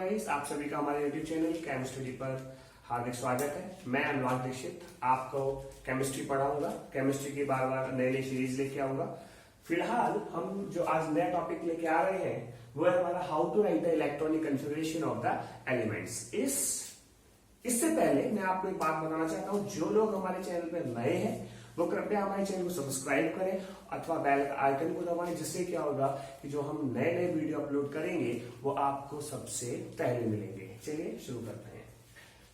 Guys, आप सभी का हमारे यूट्यूब चैनल केमिस्ट्री पर हार्दिक स्वागत है। मैं अनुराग दीक्षित आपको केमिस्ट्री पढ़ाऊंगा। केमिस्ट्री की बार बार नई नई सीरीज लेके आऊंगा। फिलहाल हम जो आज नया टॉपिक लेके आ रहे हैं वो है हमारा how to write the electronic configuration of the elements. इससे पहले मैं आपको एक बात बताना चाहता हूं, जो लोग हमारे चैनल पर नए हैं वो कृपया हमारे चैनल को सब्सक्राइब करें अथवा बेल आइकन को दबाएं, जिससे क्या होगा कि जो हम नए नए वीडियो अपलोड करेंगे वो आपको सबसे पहले मिलेंगे। चलिए शुरू करते हैं।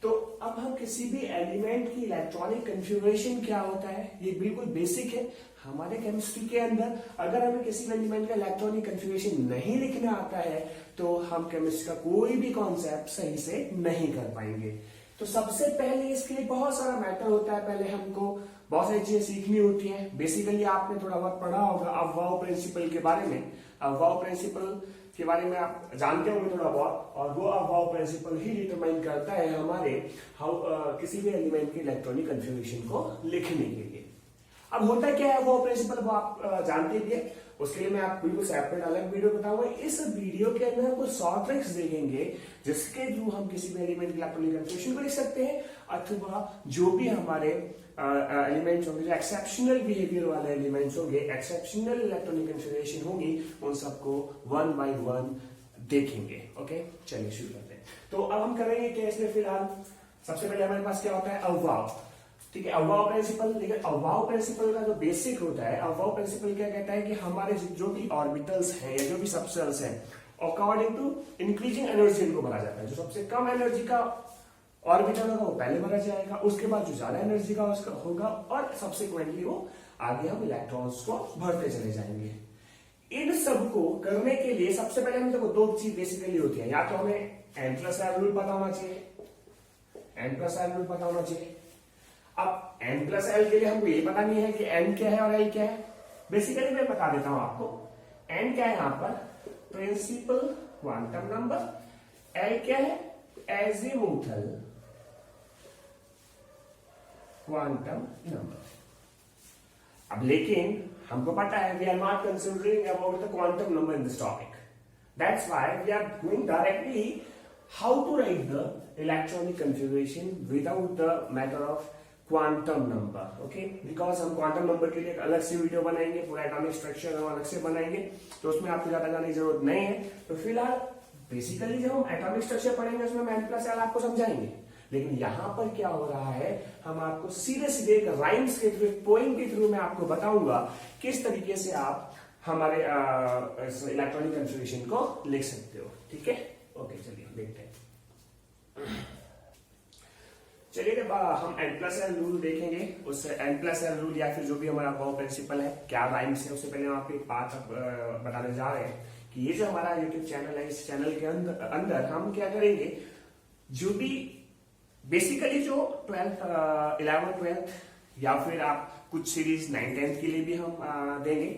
तो अब हम किसी भी एलिमेंट की इलेक्ट्रॉनिक कन्फिगरेशन क्या होता है ये बिल्कुल बेसिक है हमारे केमिस्ट्री के अंदर। अगर हमें किसी भी एलिमेंट का इलेक्ट्रॉनिक कन्फिगरेशन नहीं लिखना आता है तो हम केमिस्ट्री का कोई भी कॉन्सेप्ट सही से नहीं कर पाएंगे। तो सबसे पहले इसके लिए बहुत सारा मैटर होता है। पहले हमको बहुत सारी चीजें सीखनी होती हैं। बेसिकली आपने थोड़ा बहुत पढ़ा होगा अफवाह प्रिंसिपल के बारे में। अफवाह प्रिंसिपल के बारे में आप जानते होंगे थोड़ा बहुत, और वो अफवाह प्रिंसिपल ही डिटरमाइन करता है हमारे किसी भी एलिमेंट के इलेक्ट्रॉनिक कन्फिगरेशन को लिखने के लिए। अब होता क्या है वो प्रिंसिपल, वो आप जानते भी है। उसके लिए मैं आपको बिल्कुल सेपरेट अलग वीडियो बताऊंगा। इस वीडियो के अंदर हम कुछ शॉर्ट ट्रिक्स देखेंगे जिसके थ्रू हम किसी भी एलिमेंट के इलेक्ट्रॉनिक कन्फिगरेशन को लिख सकते हैं, अथवा जो भी हमारे एलिमेंट्स होंगे, जो एक्सेप्शनल बिहेवियर वाले एलिमेंट्स होंगे, एक्सेप्शनल इलेक्ट्रॉनिक कन्फिगरेशन होगी, उन सबको वन बाय वन देखेंगे। ओके, चलिए शुरू करते हैं। तो अब हम करेंगे क्या इसमें, फिलहाल सबसे पहले हमारे पास क्या होता है अफवाह। ठीक है, अफवाह प्रिंसिपल। लेकिन अफवाह प्रिंसिपल का जो बेसिक होता है, अफवाह प्रिंसिपल क्या कहता है कि हमारे जो भी ऑर्बिटल्स हैं या जो भी सबसेल्स हैं, अकॉर्डिंग टू इंक्रीजिंग एनर्जी इनको भरा जाता है। जो सबसे कम एनर्जी का ऑर्बिटल होगा वो पहले भरा जाएगा, उसके बाद जो ज्यादा एनर्जी का उसका होगा, और सबसिक्वेंटली वो आगे हम इलेक्ट्रॉन्स को भरते चले जाएंगे। इन सब को करने के लिए सबसे पहले हम देखो दो चीज बेसिकली होती है। या तो हमें एन प्लस एल रूल पता होना चाहिए, एन प्लस एल रूल पता होना चाहिए। अब n प्लस एल के लिए हमको ये पता नहीं है कि n क्या है और l क्या है। बेसिकली मैं बता देता हूं आपको। n क्या है यहां पर, प्रिंसिपल क्वांटम नंबर। l क्या है, एजीमुथल क्वांटम नंबर। अब लेकिन हमको पता है we are not considering about the quantum number in this topic. That's why we are going directly how to write the electronic configuration without the matter of quantum number. Okay, because हम quantum number के लिए एक अलग से video बनाएंगे, पूरा atomic structure हम अलग से बनाएंगे, तो उसमें आपको ज्यादा जाने की जरूरत नहीं है। तो फिलहाल बेसिकली जब हम एटॉमिक स्ट्रक्चर पढ़ेंगे उसमें हम n प्लस एल आपको समझाएंगे। लेकिन यहां पर क्या हो रहा है, हम आपको सीधे सीधे एक राइम्स के थ्रू, पोइम के थ्रू मैं आपको बताऊंगा किस तरीके से आप हमारे इलेक्ट्रॉनिक कन्फिगरेशन को लिख सकते हो। ठीक है, ओके, चलिए देखते हैं। चलिए जब हम एन प्लस एल रूल देखेंगे, उस एन प्लस एल रूल या फिर जो भी हमारा अफवाह प्रिंसिपल है क्या राइम्स है, उससे पहले हम आपको एक बात बताने जा रहे हैं कि ये जो हमारा यूट्यूब चैनल है, इस चैनल के अंदर हम क्या करेंगे, जो भी बेसिकली जो 11th 12th या फिर आप कुछ सीरीज 9th 10th के लिए भी हम देंगे।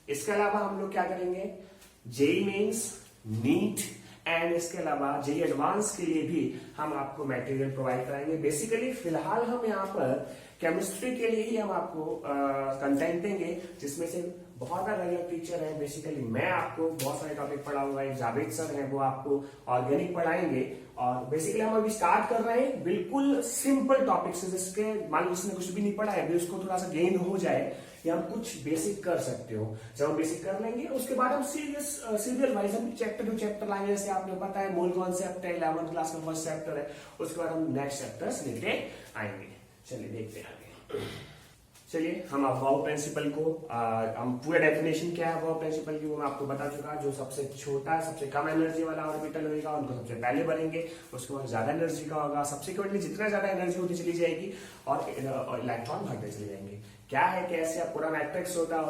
इसके अलावा हम लोग क्या करेंगे, जेई मेंस, नीट एंड इसके अलावा जेई एडवांस के लिए भी हम आपको मटेरियल प्रोवाइड कराएंगे। बेसिकली फिलहाल हम यहाँ पर केमिस्ट्री के लिए ही हम आपको कंटेंट देंगे, जिसमें से बहुत अलग अलग टीचर है। बेसिकली मैं आपको बहुत सारे टॉपिक पढ़ाऊंगा, एक जावेद सर हैं वो आपको ऑर्गेनिक पढ़ाएंगे। और बेसिकली हम अभी स्टार्ट कर रहे हैं बिल्कुल सिंपल टॉपिक से, जिसके मान लो जिसने कुछ भी नहीं पढ़ा है, उसको थोड़ा सा गेन हो जाए या हम कुछ बेसिक कर सकते हो। जब हम बेसिक कर लेंगे उसके बाद हम सीरियल वाइज हम चैप्टर टू चैप्टर लाएंगे। जैसे आपने पता है मूल कॉन्सेप्ट है, 11th क्लास का फर्स्ट चैप्टर है, उसके बाद हम नेक्स्ट चैप्टर्स लेते आएंगे। चलिए देखते हैं आगे। चलिए हम अफवाह प्रिंसिपल को हम पूरा डेफिनेशन क्या है अफवाह प्रिंसिपल की वो मैं आपको बता चुका। जो सबसे छोटा, सबसे कम एनर्जी वाला ऑर्बिटल होगा उनको सबसे पहले भरेंगे, उसके बाद ज्यादा एनर्जी का होगा, सब्सिक्वेंटली जितना ज्यादा एनर्जी होती चली जाएगी और इलेक्ट्रॉन भरते चले जाएंगे। क्या है, कैसे, पूरा मैट्रिक्स होता है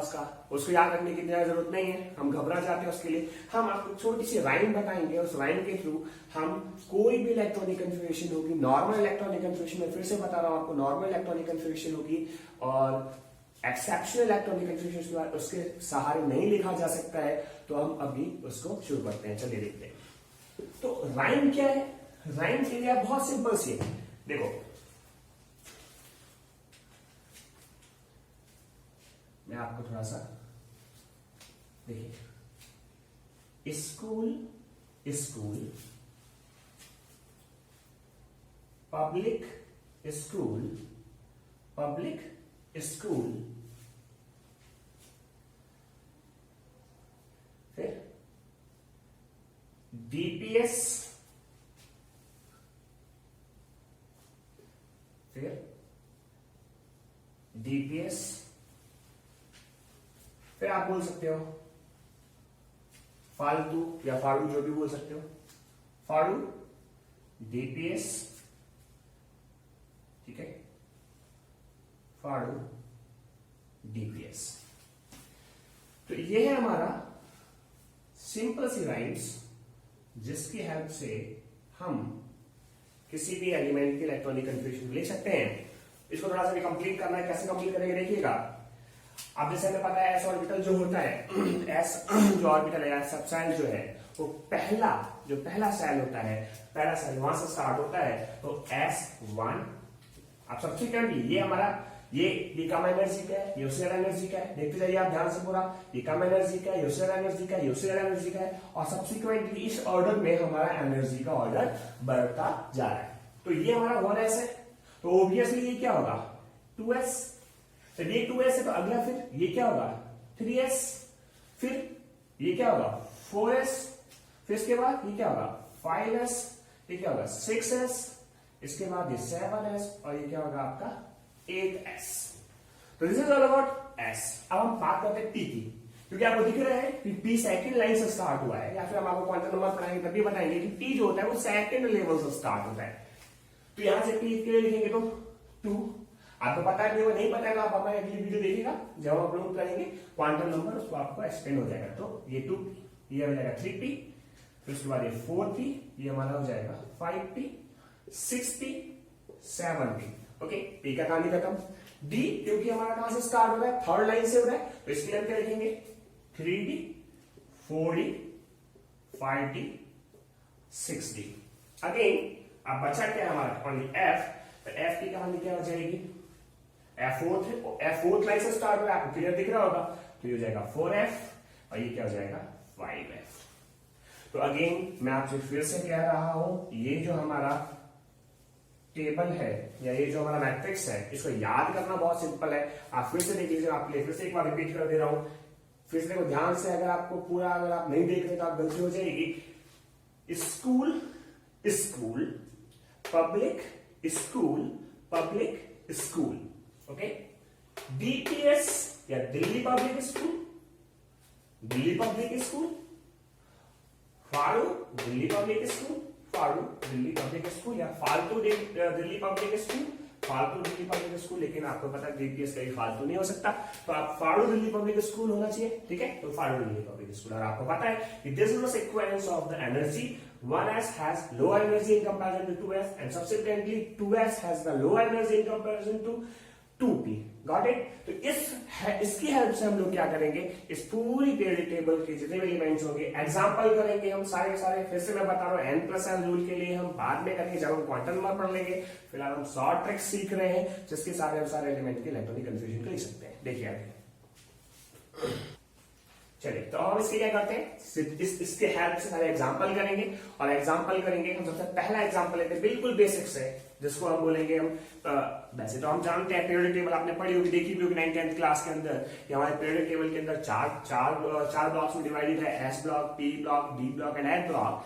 उसको याद रखने की जरूरत नहीं है, हम घबरा जाते हैं उसके लिए। हम आपको छोटी सी राइम बताएंगे, उस राइम के थ्रू हम कोई भी इलेक्ट्रॉनिक कन्फिगरेशन होगी, नॉर्मल इलेक्ट्रॉनिक कन्फिगरेशन, मैं फिर से बता रहा हूं आपको, नॉर्मल इलेक्ट्रॉनिक कन्फिगरेशन होगी और एक्सेप्शनल इलेक्ट्रॉनिक कन्फिगरेशन उसके सहारे नहीं लिखा जा सकता है। तो हम अभी उसको शुरू करते हैं, चलिए देखते हैं। तो राइम क्या है, राइम के लिए बहुत सिंपल सी है। देखो मैं आपको थोड़ा सा देखिए, school school public school, public school, फिर डीपीएस, फिर डीपीएस, फिर आप बोल सकते हो फालतू या फाड़ू, जो भी बोल सकते हो, फाड़ू, डीपीएस, ठीक है, फाड़ू, डीपीएस। तो ये है हमारा सिंपल सी राइम्स जिसकी हेल्प से हम किसी भी एलिमेंट की इलेक्ट्रॉनिक कन्फ्यूजन लिख सकते हैं। इसको थोड़ा सा भी कंप्लीट करना है, कैसे कंप्लीट करेंगे देखिएगा। अब जैसे हमें पता है एस ऑर्बिटल जो होता है, एस जो ऑर्बिटल है, सबसेल जो है, वो पहला सेल होता है, पहला सेल वहां से स्टार्ट होता है, तो S1। अब सब्सिक्वेंटली ये हमारा ये कम एनर्जी का है, ये उससे ज्यादा एनर्जी का है, देखते जाइए आप ध्यान से पूरा, ये कम एनर्जी का है, ये उससे ज्यादा एनर्जी का है, ये उससे ज्यादा एनर्जी का है, और सब्सिक्वेंटली इस ऑर्डर में हमारा एनर्जी का ऑर्डर बढ़ता जा रहा है। तो ये हमारा 1s है, तो ऑब्वियसली ये क्या होगा 2s, तो ये 2s है, तो अगला फिर ये क्या होगा 3s, फिर ये क्या होगा 4s, फिर इसके बाद ये क्या होगा 5s, ये क्या होगा 6s, इसके बाद ये 7s, और ये क्या होगा आपका 8s। तो this is all about s। अब हम बात करते हैं p की, क्योंकि आपको दिख रहा है कि p सेकंड लाइन से स्टार्ट हुआ है, या फिर हम आपको क्वांटम नंबर पढ़ाएंगे तभी बताएंगे कि p जो होता है वो सेकंड लेवल से स्टार्ट होता है। तो यहां से p के लिए लिखेंगे तो 2। आपको पता है, नहीं पता है तो आप हमारे अगली वीडियो देखिएगा, जब हम अपलोड करेंगे क्वांटम नंबर, उसको आपको एक्सप्लेन हो जाएगा। तो ये 2, ये हो जाएगा 3p, फिर उसके बाद ये 4p, ये हमारा हो जाएगा 5p, 6p, 7p। Okay, p का कहानी खत्म। d क्योंकि हमारा कहां से स्टार्ट हो रहा है, थर्ड लाइन से हो रहा है, तो इसके लिए हम क्या लिखेंगे 3d, 4d, 5d, 6d। Again अब बचा क्या है हमारा ओनली f, तो f की कहानी क्या हो जाएगी, फोर्थ लाइन से स्टार्ट हो रहा है, आपको क्लियर दिख रहा होगा, तो ये हो जाएगा 4f, और ये क्या हो जाएगा 5f। तो अगेन मैं आपसे फिर से कह रहा हूं, ये जो हमारा टेबल है या ये जो हमारा मैट्रिक्स है, इसको याद करना बहुत सिंपल है। आप फिर से देख लीजिए, आपके लिए फिर से एक बार रिपीट कर दे रहा हूं, फिर से देखो ध्यान से, अगर आपको पूरा अगर आप नहीं देख रहे तो आप गलती हो जाएगी। School, school, public school, public school, okay. DPS या Delhi public school, Delhi public school, फाड़ू दिल्ली पब्लिक स्कूल, फाड़ू दिल्ली पब्लिक स्कूल, या फालतू दिल्ली पब्लिक स्कूल, फालतू दिल्ली पब्लिक स्कूल। लेकिन आपको पता है डीपीएस कहीं फालतू नहीं हो सकता, तो आप फाड़ू दिल्ली पब्लिक स्कूल होना चाहिए, ठीक है। तो फाड़ू दिल्ली पब्लिक स्कूल, और आपको पता है कि this is the sequence of the energy, 1s has lower energy in comparison to 2s, and subsequently 2s has the lower energy in comparison to 2p. Got it? तो इसकी हेल्प से हम लोग क्या करेंगे, इस पूरी पीरियोडिक टेबल के जितने भी एलिमेंट्स होंगे एग्जांपल करेंगे हम सारे सारे। फिर से मैं बता रहा हूँ n+n रूल के लिए हम बाद में करेंगे, जब हम क्वांटम नंबर पढ़ लेंगे। फिलहाल हम शॉर्ट ट्रिक्स सीख रहे हैं जिसके सारे हम सारे एलिमेंट के इलेक्ट्रॉनिक कन्फ्यूजन को लिख सकते हैं। देखिए आगे चलिए, तो हम इसके क्या करते हैं, इसके हेल्प से सारे एग्जांपल करेंगे, और एग्जांपल करेंगे हम सबसे पहला एग्जांपल लेते हैं बिल्कुल बेसिक से, जिसको हम बोलेंगे हम वैसे तो हम जानते हैं पीरियोडिक टेबल आपने पढ़ी होगी, देखी भी होगी 9th 10th क्लास के अंदर, कि हमारे पीरियोडिक टेबल के अंदर चार ब्लॉक्स में डिवाइडेड है, s block, p block, d block and n block.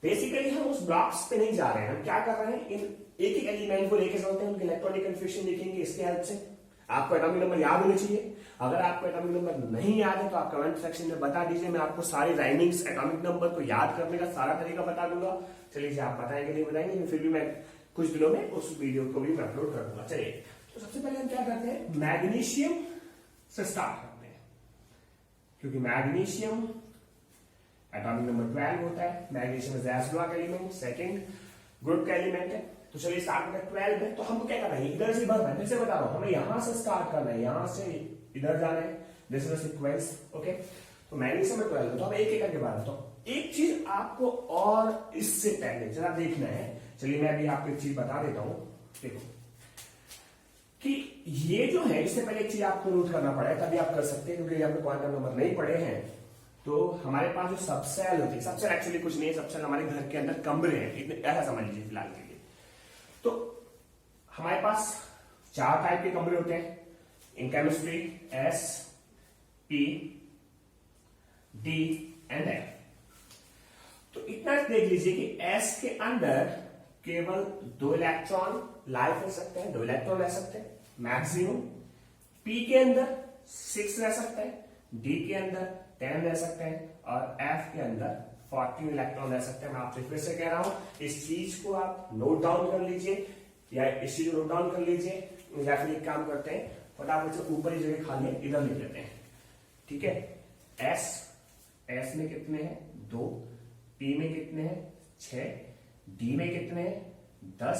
Basically हम उस ब्लॉक्स पे नहीं जा रहे हैं, हम क्या कर रहे हैं, इन एक एक एलिमेंट को लेके चलते हैं, उनके इलेक्ट्रॉनिक कन्फ्यूजन लिखेंगे इसके हेल्प से। आपको एटॉमिक नंबर याद होने चाहिए, अगर आपको एटॉमिक नंबर नहीं याद है तो आप कमेंट सेक्शन में बता दीजिए, मैं आपको सारी राइमिंग्स एटॉमिक नंबर को याद करने का सारा तरीका बता दूंगा। चलिए आप बताएंगे नहीं बताएंगे, फिर भी मैं कुछ दिनों में उस वीडियो को भी मैं अपलोड कर दूंगा। चलिए, तो सबसे पहले हम क्या करते हैं, मैग्नीशियम से स्टार्ट करते हैं, क्योंकि मैग्नीशियम एटॉमिक नंबर 12 होता है। Magnesium is S block element, second group का एलिमेंट है। तो चलिए स्टार्ट करते हैं 12 में। तो हमको क्या करना है, इधर से बढ़ना है, फिर से बता रहा हूं, हमें यहां से स्टार्ट करना है, यहां से इधर जाना है, this is the sequence, okay. तो मैग्नीशियम में 12 है, तो हम एक एक करके बात करता हूं। एक चीज आपको और इससे पहले जरा देखना है, चलिए मैं अभी आपको एक चीज बता देता हूं। देखो कि ये जो है, इससे पहले एक चीज आपको नोट करना पड़ेगा, तभी आप कर सकते हैं, क्योंकि आपने क्वांटम नंबर नहीं पढ़े हैं। तो हमारे पास जो सबसेल होती है, सबसेल एक्चुअली कुछ नहीं है, सबसेल हमारे घर के अंदर कमरे हैं, ऐसा समझ लीजिए फिलहाल के लिए। तो हमारे पास 4 टाइप के कंपाउंड होते हैं in chemistry, S, P, D and F। तो इतना देख लीजिए कि S के अंदर केवल 2 इलेक्ट्रॉन लाइव रह सकते हैं, 2 इलेक्ट्रॉन रह सकते हैं मैक्सिमम। P के अंदर 6 रह सकते हैं, D के अंदर 10 रह सकते हैं और F के अंदर 14 इलेक्ट्रॉन रह सकते हैं। मैं आपसे फिर से कह रहा हूं, इस चीज को आप नोट डाउन कर लीजिए या इस चीज को नोट डाउन कर लीजिए, या फिर एक काम करते हैं फटाफट से ऊपर ही जगह खाली है इधर लिख लेते हैं, ठीक है। S में कितने हैं 2, P में कितने हैं 6, D में कितने हैं 10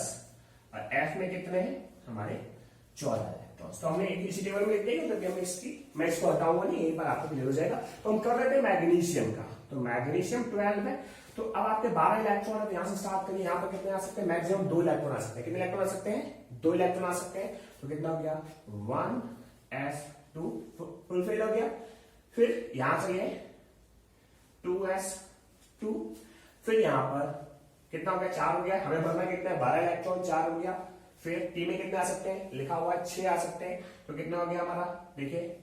और F में कितने हैं हमारे 14 इलेक्ट्रॉन्स। तो हमने इसी टेबल में लिख दिया, तो मैं इसको हटाऊंगा नहीं, यहीं पर आपको क्लियर हो जाएगा। तो हम कर रहे थे मैग्नीशियम का, तो मैग्नीशियम 12 है। तो अब आपके 12 इलेक्ट्रॉन है, यहां से स्टार्ट करिए। यहां पर कितने आ सकते हैं, मैक्सिमम 2 इलेक्ट्रॉन आ सकते हैं। कितने इलेक्ट्रॉन आ सकते हैं 2 इलेक्ट्रॉन आ सकते हैं। तो कितना हो गया 1s2 फुलफिल हो गया। फिर यहां से ये 2s2, फिर यहां पर कितना हो गया 4 हो गया। हमें भरना कितना है 12 इलेक्ट्रॉन, 4 हो गया। फिर P में कितने आ सकते हैं, लिखा हुआ है 6 आ सकते हैं। तो कितना हो गया हमारा, देखिए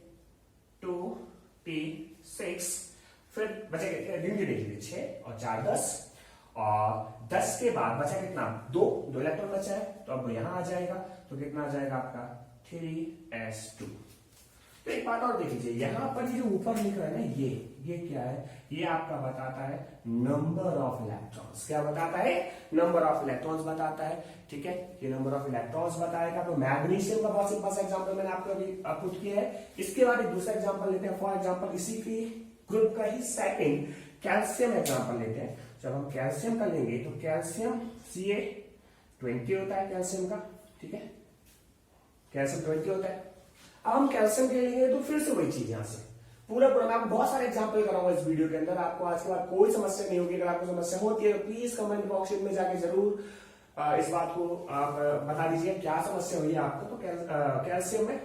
2p6। फिर बचे गिन के देख लीजिए 6 और 4 10, और 10 के बाद बचा कितना 2 इलेक्ट्रॉन बचा है। तो अब यहां आ जाएगा, तो कितना आ जाएगा आपका 3s2। तो एक बात और देख लीजिए, यहां पर ये जो ऊपर लिख रहा है ना, ये क्या है, ये आपका बताता है नंबर ऑफ इलेक्ट्रॉन्स। क्या बताता है, नंबर ऑफ इलेक्ट्रॉन्स बताता है, ठीक है। ये नंबर ऑफ इलेक्ट्रॉन्स बताएगा। तो मैग्नीशियम का बहुत सिंपल सा एग्जांपल मैंने आपको अभी पुट किया है। इसके बाद एक दूसरा एग्जांपल लेते हैं। फॉर एग्जांपल इसी की ग्रुप का ही सेकंड कैल्शियम एग्जांपल लेते हैं। जब हम कैल्शियम का लेंगे तो कैल्शियम Ca20 होता है कैल्शियम का, ठीक है, कैल्शियम 20 होता है। अब हम कैल्शियम के लेंगे तो फिर से वही चीज, यहां से पूरा मैं आपको बहुत सारे एग्जांपल कराऊंगा इस वीडियो के अंदर। आपको आज के बाद कोई समस्या नहीं होगी। अगर आपको समस्या होती है तो प्लीज कमेंट बॉक्स में जाके जरूर इस बात को आप बता दीजिए क्या समस्या हुई है आपको। तो कैल्शियम में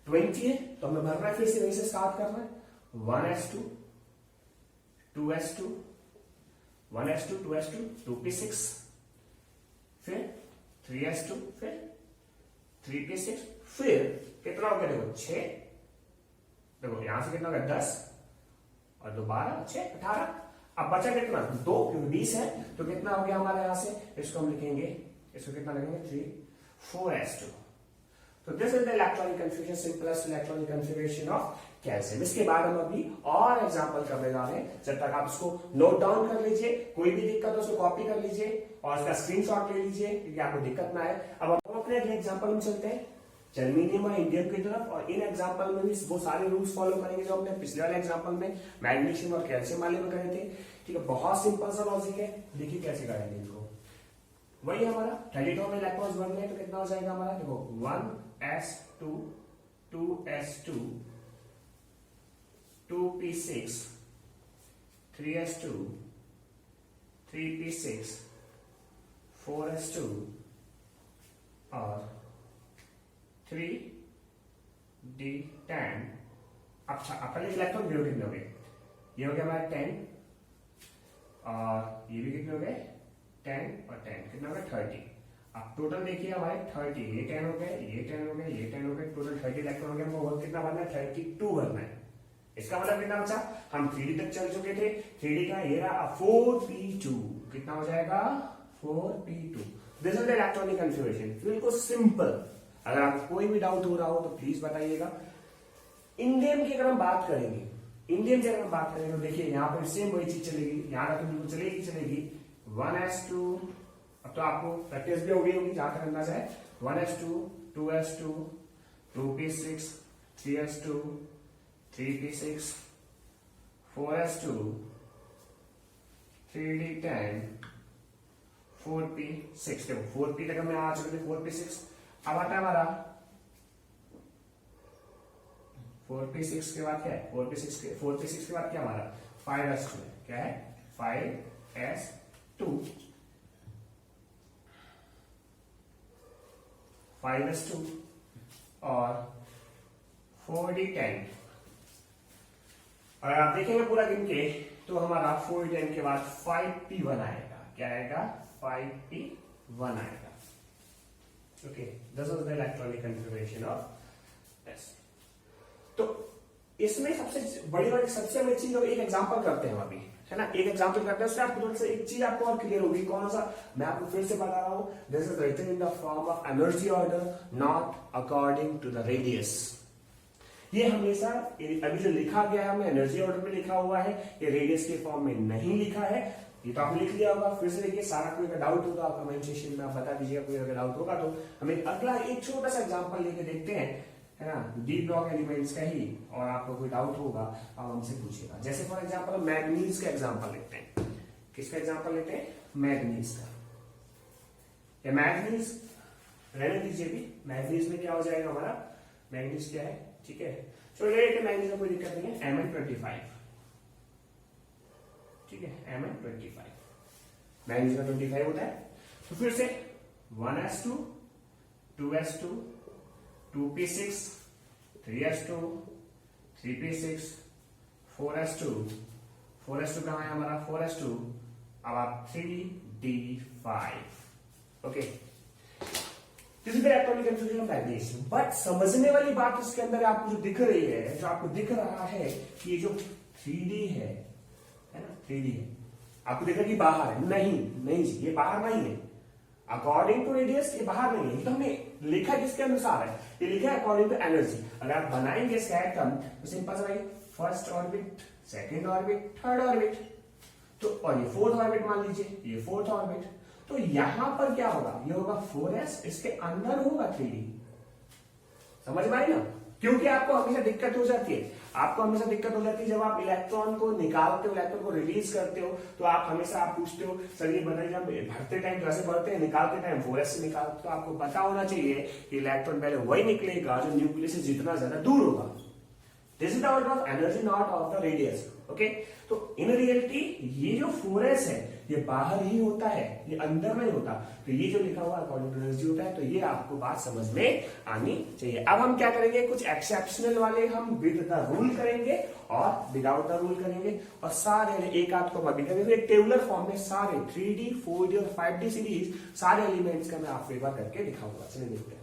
20 है, तो हमें भरना है, फिर से वहीं से स्टार्ट करना है। 1s2 2s2 1s2 2s2 2p6, फिर 3s2, फिर 3p6, फिर कितना हो गया देखो 6, देखो यहां से कितना हो गया 10 और 2 12 6 18। अब बचा कितना 2, क्योंकि 20 है। तो कितना हो गया हमारे यहां से, इसको हम लिखेंगे, इसको कितना लिखेंगे 3 4s2। तो this is the electronic configuration, simplest electronic configuration of calcium. इसके बाद हम अभी और एग्जांपल करने जा रहे हैं। जब तक आप इसको नोट डाउन कर लीजिए, कोई भी दिक्कत हो उसको कॉपी कर लीजिए और इसका स्क्रीनशॉट ले लीजिए, क्योंकि आपको दिक्कत ना आए। अब हम अपने अगले एग्जांपल में चलते हैं, जर्मेनियम और इंडियम की तरफ। और इन एग्जांपल में भी वो सारे रूल्स फॉलो करेंगे जो हमने पिछले वाले एग्जांपल में मैग्नीशियम और कैल्शियम वाले में करे थे, ठीक है। बहुत सिंपल सा लॉजिक है, देखिए कैसे करेंगे इनको। वही हमारा 32 में इलेक्ट्रॉन्स बन गए, तो कितना हो जाएगा हमारा, देखो 1s2 2s2 2p6 3s2 3p6 4s2 और 3d10। अच्छा, अपने इलेक्ट्रॉन जीरो कितने हो गए, ये हो गया हमारा 10 और ये भी कितने हो गए 10 और 10 कितना हो गया 30। अब टोटल देखिए हमारे 30, ये 10 हो गए, ये 10 हो गए, ये 10 हो गए, टोटल 30 इलेक्ट्रॉन हो गया। हमको कितना भरना है 32 भरना है। इसका मतलब कितना बचा, हम 3D तक चल चुके थे, 3D का ये रहा 4p2, कितना हो जाएगा 4p2। This is the electronic configuration, बिल्कुल सिंपल। अगर आपको कोई भी डाउट हो रहा हो तो प्लीज बताइएगा। इंडियम की अगर हम बात करेंगे, इंडियम की अगर हम बात करेंगे तो देखिए यहाँ पर सेम वही चीज चलेगी, यहाँ तक बिल्कुल चलेगी 1s2। अब तो आपको प्रैक्टिस भी हो गई होगी जहां तक अंदाज है। 1s2 2s2 2p6 3s2 3p6 4s2 3d10 4p6। देखो 4p तक हमें आ चुके थे 4p6। अब आता है हमारा 4p6 के बाद क्या है, 4p6 के बाद क्या हमारा 5s2 है। क्या है 5s2 5s2 और 4d10। और आप देखेंगे पूरा गिन के तो हमारा 4d10 के बाद 5p1 आएगा। क्या आएगा 5p1 आएगा। Okay, this is the electronic configuration of S. तो इसमें सबसे बड़ी चीज, एक एग्जांपल करते हैं अभी, है ना, एक एग्जांपल करते हैं, उससे आपको थोड़ा सा एक चीज आपको और क्लियर होगी। कौन सा, मैं आपको फिर से बता रहा हूं, this is written in the form of energy order, not according to the radius. ये हमेशा अभी जो लिखा गया है हमें एनर्जी ऑर्डर में लिखा हुआ है, ये रेडियस के फॉर्म में नहीं लिखा है। ये तो आपने लिख लिया होगा, फिर से देखिए, सारा कोई अगर डाउट होगा कमेंट सेक्शन में आप बता दीजिएगा, कोई अगर डाउट होगा तो। हमें अगला एक छोटा सा एग्जांपल लेके देखते हैं, है ना, डी ब्लॉक एलिमेंट्स का ही, और आपको कोई डाउट होगा आप हमसे पूछिएगा। जैसे फॉर एग्जांपल मैग्नीज का एग्जांपल लेते हैं। किसका एग्जांपल लेते हैं? मैग्नीज का। ये मैग्नीज रहने दीजिए भी, मैग्नीज में क्या हो जाएगा हमारा, मैग्नीज क्या है, ठीक है, चलो ये मैग्नीज में कोई दिक्कत नहीं है, Mn25, ठीक है, Mn25 मैग्नीज का 25 होता है। तो फिर से 1s2 2s2 2p6 3s2 3p6 4s2 कहां है हमारा, 4s2, अब आप 3d5, okay. This is the electronic configuration of manganese. But समझने वाली बात इसके अंदर आपको जो दिख रही है, जो आपको दिख रहा है कि ये जो 3d है ना, 3d है, आपको दिख रहा है कि बाहर है, नहीं जी, ये बाहर नहीं है। अकॉर्डिंग टू रेडियस ये बाहर नहीं है, तो हमने लिखा किसके अनुसार है, ये लिखा है अकॉर्डिंग टू एनर्जी। अगर आप बनाएंगे इसका एटम तो सिंपल सा भाई, first orbit, second orbit, third orbit, तो और ये फोर्थ ऑर्बिट मान लीजिए, ये फोर्थ ऑर्बिट, तो यहां पर क्या होगा, ये होगा 4s, इसके अंदर होगा 3d। समझ में आई ना? क्योंकि आपको हमेशा दिक्कत हो जाती है, जब आप इलेक्ट्रॉन को निकालते हो, इलेक्ट्रॉन को रिलीज करते हो, तो आप हमेशा आप पूछते हो सर ये बताइए, जब भरते टाइम कैसे भरते हैं, निकालते टाइम 4s से निकालते, तो आपको पता होना चाहिए कि इलेक्ट्रॉन पहले वही निकलेगा जो न्यूक्लियस से जितना ज्यादा दूर होगा। This is the order of energy, not of the radius, okay. तो इन रियलिटी ये जो 4s है ये बाहर ही होता है, ये अंदर नहीं होता। तो ये जो लिखा हुआ अकॉर्डिंग टू एनर्जी होता है, तो ये आपको बात समझ में आनी चाहिए। अब हम क्या करेंगे, कुछ एक्सेप्शनल वाले हम विद द रूल करेंगे और विदाउट द रूल करेंगे, और सारे एक आध को अभी करेंगे टेबुलर फॉर्म में सारे 3D 4D और 5D सीरीज सारे एलिमेंट्स का मैं आपको एक बार करके दिखाऊंगा। चलिए देखते हैं।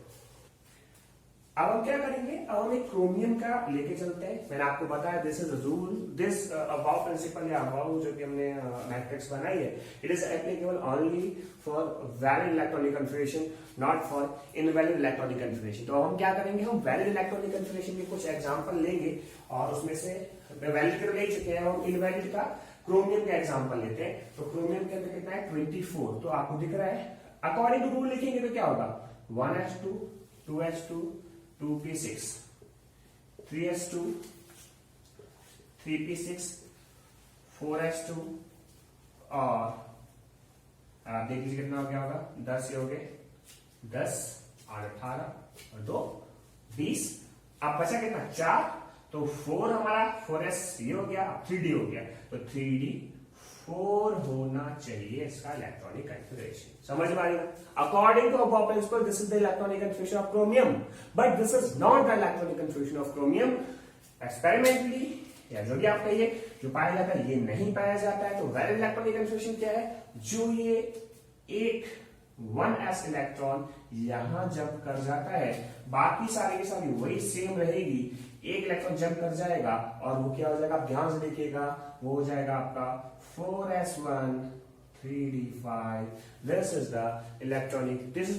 अब हम क्या करेंगे, अब हम एक क्रोमियम का लेके चलते हैं। मैंने आपको बताया this is rule, this aufbau principle या अबाव जो कि हमने मैट्रिक्स बनाई है, it is applicable only for valid electronic configuration, not for invalid electronic configuration. तो हम क्या करेंगे, हम वैलिड इलेक्ट्रॉनिक कॉन्फ़िगरेशन के कुछ एग्जांपल लेंगे, और उसमें से वैलिड के ले चुके हैं, हम इनवैलिड का क्रोमियम का एग्जांपल लेते हैं। तो क्रोमियम के अंदर कितना है, 24, तो आपको दिख रहा है। अकॉर्डिंग टू रूल लिखेंगे तो क्या होगा, 1s2 2s2 2p6 3s2 3p6 4s2, और आप देख लीजिए कितना हो गया होगा, 10 ये हो गए, 10 और 18 और 2 20। अब बचा कितना, 4, तो 4 हमारा 4s ये हो गया, 3d हो गया, तो 3d 4 होना चाहिए इसका इलेक्ट्रॉनिक कॉन्फ़िगरेशन। समझ में आ रही है? According to aufbau principle this is the electronic configuration of chromium, but this is not the electronic configuration of chromium. Experimentally या जो भी आप कहिए, जो पाया जाता है ये नहीं पाया जाता है। तो वैलिड इलेक्ट्रॉनिक कॉन्फ़िगरेशन क्या है, जो ये एक 1s इलेक्ट्रॉन यहां जंप कर जाता है, बाकी सारी की सारी वही सेम रहेगी, एक इलेक्ट्रॉन जंप कर जाएगा और वो क्या हो जाएगा, आप ध्यान से देखिएगा, वो हो जाएगा आपका 4s1 3d5। This is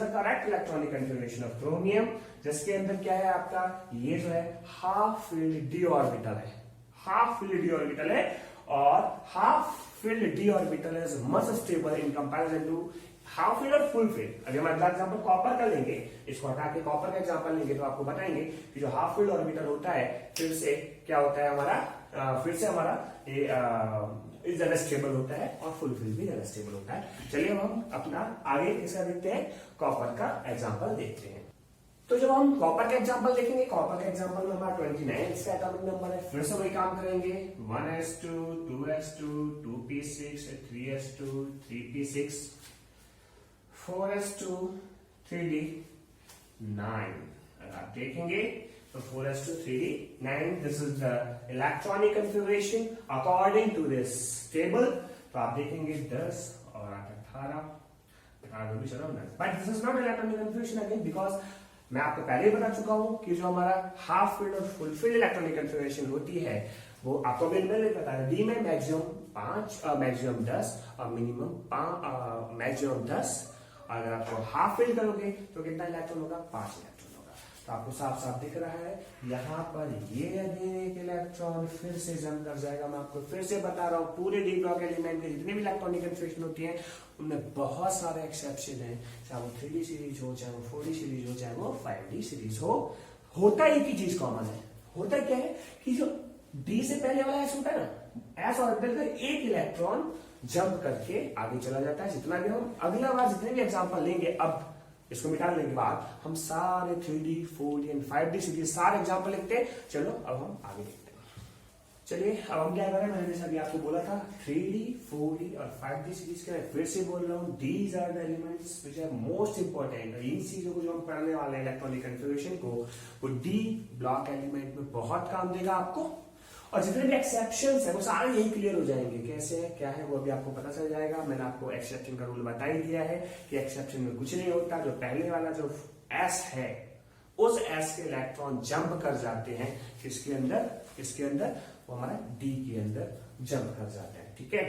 the correct electronic configuration of chromium, जिसके अंदर क्या है आपका, ये जो है हाफ फिल्ड डी ऑर्बिटल है, हाफ फिल्ड डी ऑर्बिटल है, और half filled d orbital is much stable in comparison to half filled और फुल फील्ड। अगर हम अगला एग्जांपल कॉपर का लेंगे, इसको हटा के कॉपर का एग्जांपल लेंगे, तो आपको बताएंगे कि जो हाफ फील्ड ऑर्बिटल होता है, फिर से क्या होता है हमारा, फिर से हमारा ये ज्यादा स्टेबल होता है, और फुल फील्ड भी ज्यादा स्टेबल होता है। चलिए अब हम अपना आगे इसका देखते हैं, कॉपर का एग्जाम्पल देखते हैं। तो जब हम कॉपर का एग्जांपल देखेंगे, कॉपर का एग्जांपल में हमारा 29 इसका एटॉमिक नंबर है। फिर से वही काम करेंगे, 1s2 2s2 2p6 3s2 3p6 4s2 3d9। अगर आप देखेंगे तो 4s2 3d9, this is the electronic configuration according to this table. तो आप देखेंगे 10 और 18, R will be surrounded. But this is not electronic configuration again because मैं आपको पहले ही बता चुका हूँ कि जो हमारा हाफ फील्ड और फुल फील्ड इलेक्ट्रॉनिक कन्फिगरेशन होती है वो आपको मैंने बताया डी में मैक्सिमम 5 मैक्सिमम 10 और मिनिमम मैक्सिमम 10। अगर आपको हाफ फील्ड करोगे तो कितना इलेक्ट्रॉन होगा? 5 इलेक्ट्रॉन होगा। तो आपको साफ साफ दिख रहा है यहाँ पर ये अगेन एक इलेक्ट्रॉन फिर से जम कर जाएगा। मैं आपको फिर से बता रहा हूँ पूरे डी ब्लॉक एलिमेंट के जितने भी इलेक्ट्रॉनिक कन्फिगरेशन होती है उनमें बहुत सारे एक्सेप्शन है, चाहे वो 3D सीरीज हो, चाहे वो 4D सीरीज हो, चाहे वो 5D सीरीज हो। होता एक ही चीज कॉमन है। होता क्या है कि जो डी से पहले वाला एस होता है ना, एस ऑर्बिटल का एक इलेक्ट्रॉन जंप करके आगे चला जाता है। जितना भी हम अगला बार जितने भी एग्जांपल लेंगे, अब इसको मिटा लेने के बाद हम सारे 3D 4D and 5D series सारे एग्जांपल लिखते हैं। चलो अब हम आगे देखते हैं। चलिए अब हम क्या करें, मैंने जैसे अभी आपको बोला था 3D 4D और 5D सीरीज के, मैं फिर से बोल रहा हूँ these are the elements which are most important. इन चीजों को जो हम पढ़ने वाले हैं इलेक्ट्रॉनिक कन्फिगरेशन को, वो डी ब्लॉक एलिमेंट में बहुत काम देगा आपको। और जितने भी एक्सेप्शंस है वो सारे यही क्लियर हो जाएंगे। कैसे है क्या है वो अभी आपको पता चल जाएगा। मैंने आपको एक्सेप्शन का रूल बता ही दिया है कि एक्सेप्शन में कुछ नहीं होता। जो पहले वाला जो एस है उस एस के इलेक्ट्रॉन जंप कर जाते हैं किसके अंदर? इसके अंदर, वो हमारा डी के अंदर जंप कर जाते हैं। ठीक है,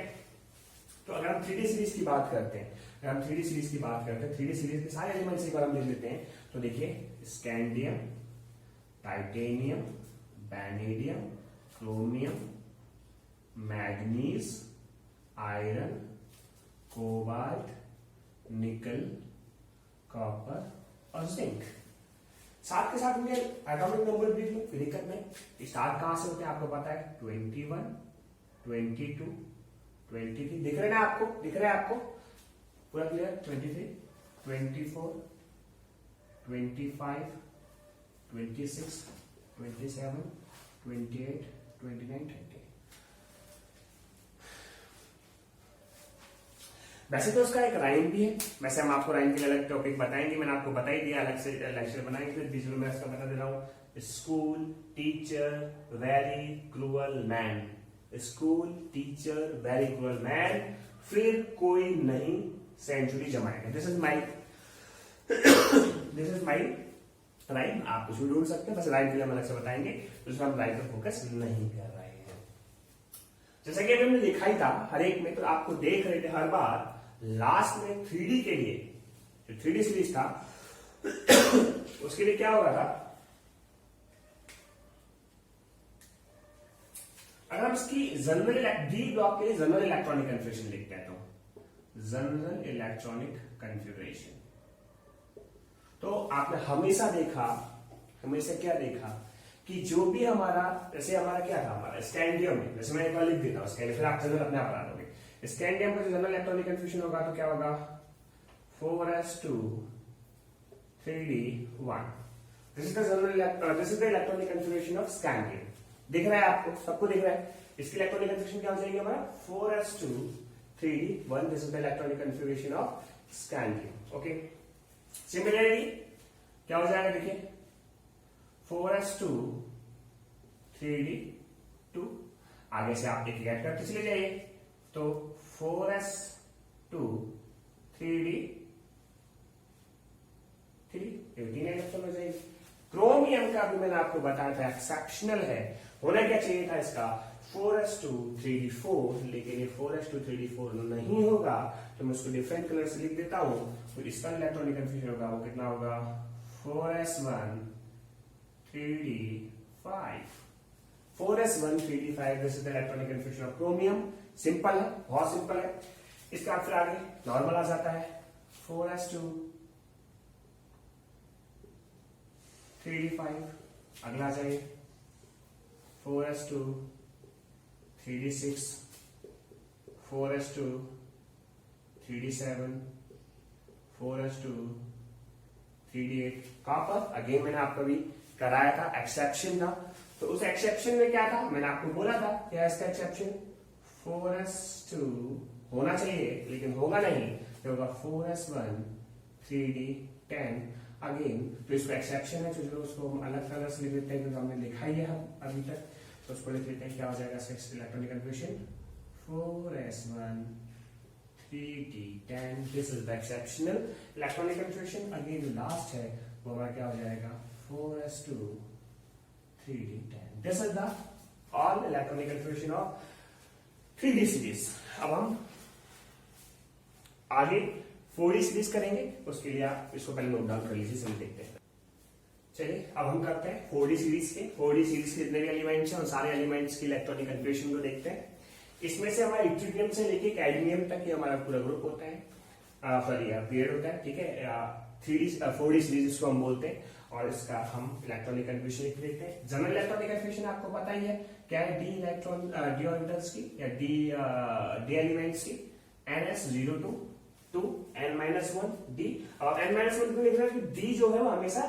तो अगर हम 3D सीरीज की बात करते हैं, अगर हम 3D सीरीज की बात करते हैं, 3D सीरीज के सारे एलिमेंट्स एक बार हम देख लेते हैं। तो देखिए scandium, titanium, vanadium, chromium, manganese, iron, cobalt, निकल, कॉपर और जिंक। साथ के साथ उनके एटॉमिक नंबर भी फिर दिक्कत नहीं। स्टार्ट कहां से होते हैं आपको पता है, 21, 22, 23 दिख रहे ना आपको? दिख रहा है आपको पूरा क्लियर? 23, 24, 25, 26, 27, 28, 29, 30। वैसे तो उसका एक राइम भी है। वैसे हम आपको राइम के लिए अलग टॉपिक बताएंगे, मैंने आपको बता ही दिया, अलग से लेक्चर बनाएंगे। बीच में मैं इसका बता दे रहा हूँ। School teacher very cruel man, school teacher very cruel man, फिर कोई नहीं सेंचुरी जमाएगा। This is my rhyme. आप कुछ भी ढूंढ सकते हैं, बस राइम के लिए हम अलग से बताएंगे, तो हम राइम पर फोकस नहीं कर रहे हैं। जैसा कि अभी हमने देखा ही था हर एक में, तो आपको देख रहे थे हर बार लास्ट में 3D के लिए जो 3D सीरीज था उसके लिए क्या हो रहा था, अगर हम इसकी जनरल डी ब्लॉक के लिए जनरल इलेक्ट्रॉनिक कन्फिगरेशन लिखते हैं तो जनरल इलेक्ट्रॉनिक कन्फिगरेशन, तो आपने हमेशा क्या देखा कि जो भी हमारा, जैसे हमारा क्या था, हमारा स्कैंडियम है, जैसे मैं एक बार लिख देता हूं उसके लिए, फिर आप जनरल अपने आप बना दोगे। स्कैंडियम का जो जनरल इलेक्ट्रॉनिक कन्फ्यूजन होगा तो क्या होगा, 4s2 3d1। This is the electronic configuration of scandium. दिख रहा है आपको, सबको दिख रहा है? इसकी इलेक्ट्रॉनिक कन्फिगरेशन क्या हो जाएगी हमारा, 4s2 3d1। This is the electronic configuration of scandium. Okay, similarly क्या हो जाएगा, देखिए 4s2 3d2। आगे से आप एक ऐड करते चले जाइए, तो 4s2 3d3, 18 इलेक्ट्रॉन हो जाएगी। क्रोमियम का भी मैंने आपको बताया था एक्सेप्शनल है, होना क्या चाहिए था इसका 4s2 3d4, लेकिन ये 4s2 3d4 नहीं होगा, तो मैं उसको डिफरेंट कलर से लिख देता हूं। तो इसका इलेक्ट्रॉनिक कन्फ्यूजन होगा, वो कितना होगा, 4s1 3d5। 4s1 3d5, this is the electronic confusion of chromium. Simple है, बहुत सिंपल है। इसका फिर आगे नॉर्मल आ जाता है, 4s2 3d5। अगला जाइए 4s2 3d6, 4s2 3d7, 4s2 3d8। Copper again मैंने आपको भी कराया था, एक्सेप्शन था। तो उस एक्सेप्शन में क्या था, मैंने आपको बोला था क्या इसका एक्सेप्शन 4s2 होना चाहिए, लेकिन होगा नहीं, तो होगा 4s1 3d10 अगेन। तो इसको एक्सेप्शन है, तो उसको हम अलग कलर से लिख देते हैं क्योंकि हमने लिखा ही है हम अभी तक। तो उसको लिख लेते हैं, क्या हो जाएगा electronic confusion 4s1 3d10, this is the exceptional electronic configuration. Again last है वो हमारा क्या हो जाएगा 4s2 3d10, this is the all electronic configuration of 3d series. अब हम आगे 4d सीरीज करेंगे, उसके लिए आप इसको पहले नोट डाउन कर लीजिए, चलिए देखते हैं। चलिए अब हम करते हैं 4d सीरीज के। 4d सीरीज के जितने भी एलिमेंट्स हैं उन सारे एलिमेंट्स की इलेक्ट्रॉनिक कन्फिग्रेशन को देखते हैं। इसमें से हमारा इट्रिडियम से लेके कैडमियम तक ये हमारा पूरा ग्रुप होता है, सॉरी पीरियड होता है, ठीक है। 4d सीरीज इसको हम बोलते हैं और इसका हम इलेक्ट्रॉनिक कन्फिग्रेशन लिख देते हैं। जनरल इलेक्ट्रॉनिक कन्फिग्रेशन आपको पता ही है क्या है, डी इलेक्ट्रॉन डी ऑर्बिटल्स की या डी एलिमेंट्स की, ns 0 to n-1 d। और n-1 को लिख रहे हैं डी जो है वो हमेशा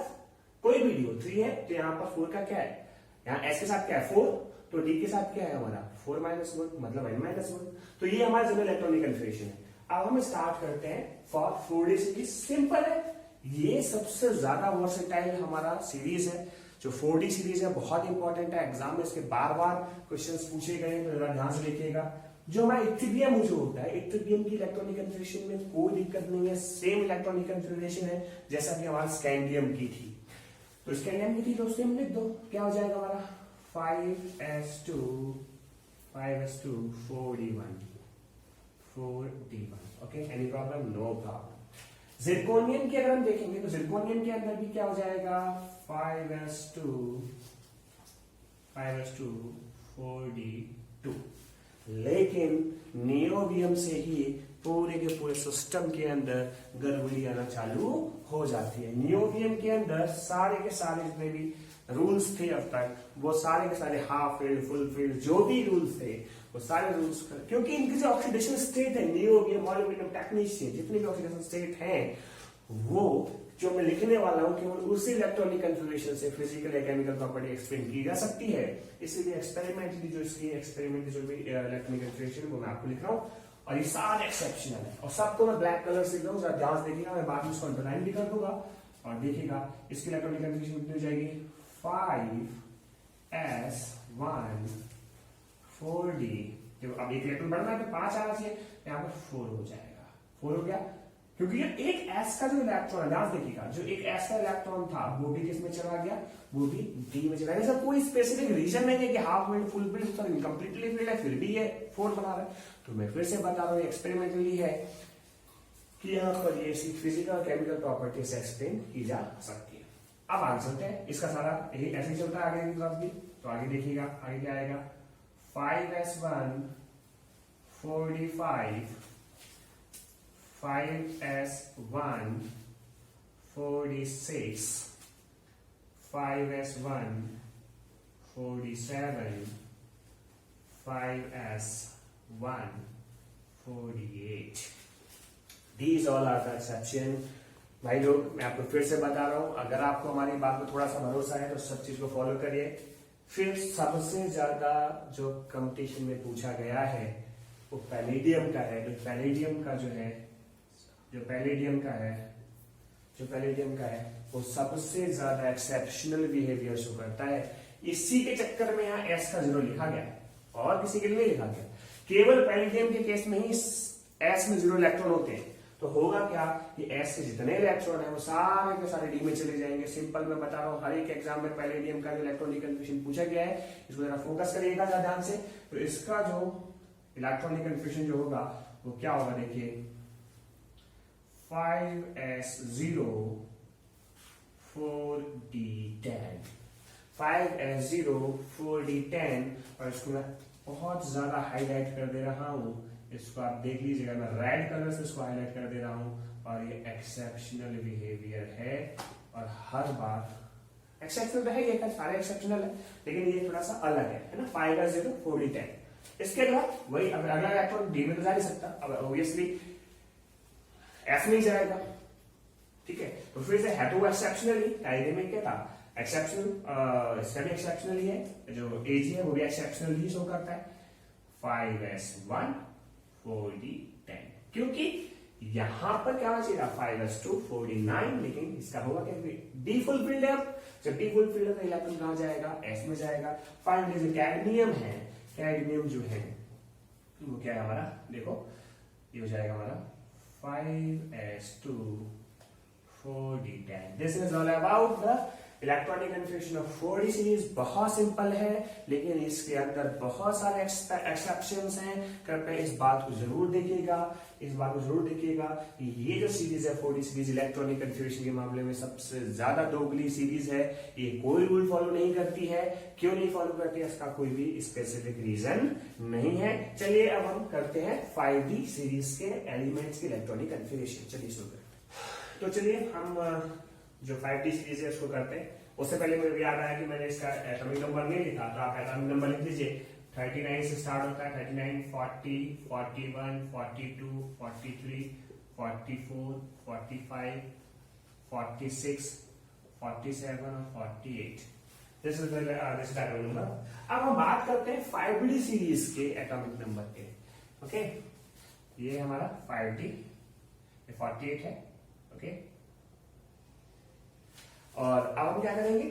कोई भी डी हो, 3 है तो यहाँ पर 4 का क्या है, यहाँ s के साथ क्या है 4, तो d के साथ क्या है हमारा 4-1 मतलब n-1। तो ये हमारा जनरल इलेक्ट्रॉनिक कन्फिग्रेशन है। अब हम स्टार्ट करते हैं फॉर 4d सीरीज। सिंपल है, ये सबसे ज्यादा वर्सेटाइल हमारा सीरीज है। जो 4d सीरीज है बहुत इंपॉर्टेंट है, एग्जाम में इसके बार बार क्वेश्चंस पूछे गए तो जरा ध्यान से देखिएगा। जो हमारा इट्रिडियम जो होता है, इट्रिडियम की इलेक्ट्रॉनिक कन्फिग्रेशन में कोई दिक्कत नहीं है, सेम इलेक्ट्रॉनिक कन्फिग्रेशन है जैसा कि हमारा स्कैंडियम की थी। तो स्कैंडियम की थी तो सेम लिख दो, क्या हो जाएगा हमारा 5s2 4d1 4d1। Okay, any problem? No problem. Zirconium की अगर हम देखेंगे तो जिरकोनियम के अंदर भी क्या हो जाएगा 5s2 4d2। लेकिन नियोबियम से ही पूरे के पूरे सिस्टम के अंदर गड़बड़ी आना चालू हो जाती है। नियोबियम के अंदर सारे के सारे जितने भी रूल्स थे अब तक, वो सारे के सारे हाफ फील्ड फुल फील्ड जो भी रूल्स थे वो सारे रूल्स, क्योंकि इनकी जो ऑक्सीडेशन स्टेट है नियोबियम मॉलिब्डेनम टेक्नीशियन जितने भी ऑक्सीडेशन स्टेट हैं वो जो मैं लिखने वाला हूं केवल उसी इलेक्ट्रॉनिक कन्फिग्रेशन से फिजिकल या केमिकल प्रॉपर्टी एक्सप्लेन की जा सकती है। इसीलिए एक्सपेरिमेंटली जो इसकी एक्सपेरिमेंट जो भी इलेक्ट्रॉनिक कन्फिग्रेशन वो मैं आपको लिख रहा हूँ और ये सारे एक्सेप्शनल है और सबको मैं ब्लैक कलर से लिख रहा हूँ, जरा ध्यान से देखिएगा। मैं बाद में इसको अंडरलाइन भी कर दूंगा और देखिएगा इसकी इलेक्ट्रॉनिक कन्फिग्रेशन कितनी हो जाएगी 5s1 4d। अब एक इलेक्ट्रॉन बढ़ना है तो 5 आना चाहिए, यहाँ पर 4 हो जाएगा। 4 हो गया क्योंकि ये एक s का जो इलेक्ट्रॉन है, ध्यान देखिएगा, जो एक s का इलेक्ट्रॉन था वो भी किसमें चला गया, वो भी d में चला गया। ऐसा कोई स्पेसिफिक रीजन नहीं है कि हाफ फील्ड फुल फील्ड तो इनकम्प्लीटली फील्ड है फिर भी ये 4 बना रहा है। तो मैं फिर से बता रहा हूँ एक्सपेरिमेंटली है कि यहाँ पर ये फिजिकल केमिकल प्रॉपर्टी से एक्सप्लेन की जा सकती है। अब आंसर है इसका सारा यही ऐसे ही चलता है आगे की तरफ भी। तो आगे देखिएगा, आगे क्या आएगा 5s1 4d5 5s1 4d6 5s1 4d7 5s1 4d8। These all are the exception। भाई लोग मैं आपको फिर से बता रहा हूं, अगर आपको हमारी बात में थोड़ा सा भरोसा है तो सब चीज को फॉलो करिए। फिर सबसे ज्यादा जो कंपटीशन में पूछा गया है वो पैलेडियम का है। जो पैलेडियम का है वो सबसे ज्यादा एक्सेप्शनल बिहेवियर शो करता है। इसी के चक्कर में यहाँ एस का 0 लिखा गया और किसी के लिए नहीं लिखा गया। केवल पैलेडियम के केस में ही एस में 0 इलेक्ट्रॉन होते हैं। तो होगा क्या कि एस के जितने इलेक्ट्रॉन है वो सारे के सारे डी में चले जाएंगे। सिंपल मैं बता रहा हूँ, हर एक एग्जाम में पैलेडियम का जो इलेक्ट्रॉनिक कन्फिग्रेशन पूछा गया है इसको जरा फोकस करिएगा ध्यान से। तो इसका जो इलेक्ट्रॉनिक कन्फिग्रेशन जो होगा वो क्या होगा, देखिए 5s0 4d10 5s0 4d10 और इसको मैं बहुत ज्यादा हाईलाइट कर दे रहा हूं। इसको आप देख लीजिएगा, मैं रेड कलर से इसको हाईलाइट कर दे रहा हूं और ये एक्सेप्शनल बिहेवियर है। और हर बार एक्सेप्शनल है, ये सारे एक्सेप्शनल है लेकिन ये थोड़ा सा अलग है ना। 5s0 4d10 इसके अलावा वही अगला इलेक्ट्रॉन डी में तो जा नहीं सकता, अब ऑब्वियसली एफ में ही जाएगा, ठीक है। तो फिर से है तो एक्सेप्शनल ही, डायनेमिक क्या था एक्सेप्शनल, इसका भी एक्सेप्शनल ही है। जो एजी है वो भी एक्सेप्शनल ही शो करता है 5s1 4d10, क्योंकि यहां पर क्या होना चाहिए 5s2 4d9, लेकिन इसका होगा क्या डी फुल फील्ड है। जब डी फुल फील्ड है तो इलेक्ट्रॉन कहां जाएगा, एस में जाएगा। फाइनली जो कैडमियम है, कैडमियम जो है वो क्या है हमारा, देखो ये हो जाएगा हमारा 5s2 4d10। This is all about the electronic configuration of 4d series. बहुत सिंपल है, लेकिन इसके अंदर बहुत सारे एक्सेप्शंस हैं। कृपया इस बात को जरूर देखिएगा, कि ये जो सीरीज है 4d सीरीज इलेक्ट्रॉनिक कन्फिगरेशन के मामले में सबसे ज्यादा दोगली सीरीज है। ये कोई रूल फॉलो नहीं करती है। क्यों नहीं फॉलो करती है, इसका कोई भी स्पेसिफिक रीजन नहीं है। चलिए अब हम करते हैं 5d सीरीज के एलिमेंट्स की इलेक्ट्रॉनिक कन्फिगरेशन। चलिए शुरू करते। तो चलिए हम जो 5d सीरीज है उसको करते हैं। उससे पहले मुझे याद आया कि मैंने इसका एटॉमिक नंबर नहीं लिखा, तो आप एटॉमिक नंबर लिख लीजिए। 39 से स्टार्ट होता है, 39, 40, 41, 42, 43, 44, 45, 46, 47 और 48। This is atomic number. अब हम बात करते हैं 5d सीरीज के एटॉमिक नंबर के। ओके, ये हमारा 5d, ये 48 है। ओके, और अब हम क्या करेंगे,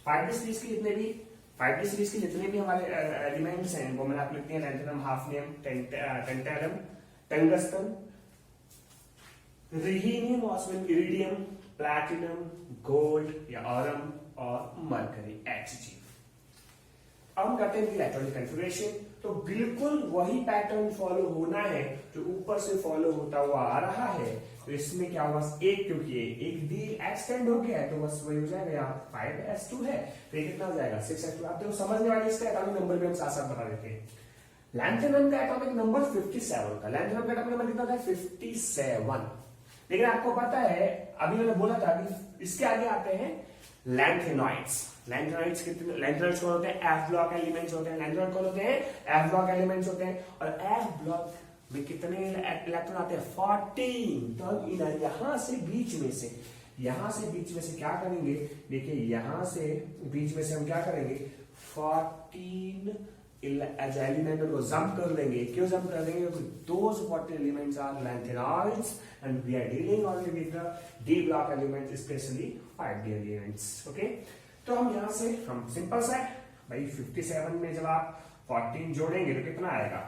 5d सीरीज के जितने भी हमारे एलिमेंट्स हैं वो मैंने आप लिखते हैं lanthanum, hafnium, tantalum, tungsten, rhenium, osmium, iridium, platinum, gold या ऑरम और मरकरी Hg। अब हम करते हैं इलेक्ट्रॉनिक कन्फिगरेशन। तो बिल्कुल वही पैटर्न फॉलो होना है जो ऊपर से फॉलो होता हुआ आ रहा है। तो इसमें क्या हुआ, एक क्योंकि एक डी एक्सटेंड हो गया है तो बस वही हो जाएगा। यहाँ 5s2 है तो ये कितना हो जाएगा 6s2। आप देखो समझने वाले, इसका एटॉमिक नंबर भी हम साथ साथ बता देते हैं। लैंथेनम का एटॉमिक नंबर 57 का, लैंथेनम का एटॉमिक नंबर कितना था 57। लेकिन आपको पता है, अभी मैंने बोला था कि इसके आगे आते हैं लैंथेनॉइड्स। लैंथेनॉइड्स कौन होते हैं, एफ ब्लॉक एलिमेंट्स होते हैं। लैंथेनॉइड कौन होते हैं, एफ ब्लॉक एलिमेंट्स होते हैं। और एफ ब्लॉक में कितने इलेक्ट्रॉन आते हैं, 14। तो यहां से बीच में से क्या करेंगे, देखिए यहां से बीच में से हम क्या करेंगे, 14 एलिमेंट को जंप कर लेंगे। क्यों जंप कर लेंगे, क्योंकि those 40 elements are lanthanoids and we are dealing only with the d block elements, especially 5d elements। Okay, तो हम यहां से हम सिंपल सा भाई 57 में जब आप 14 जोड़ेंगे तो कितना आएगा,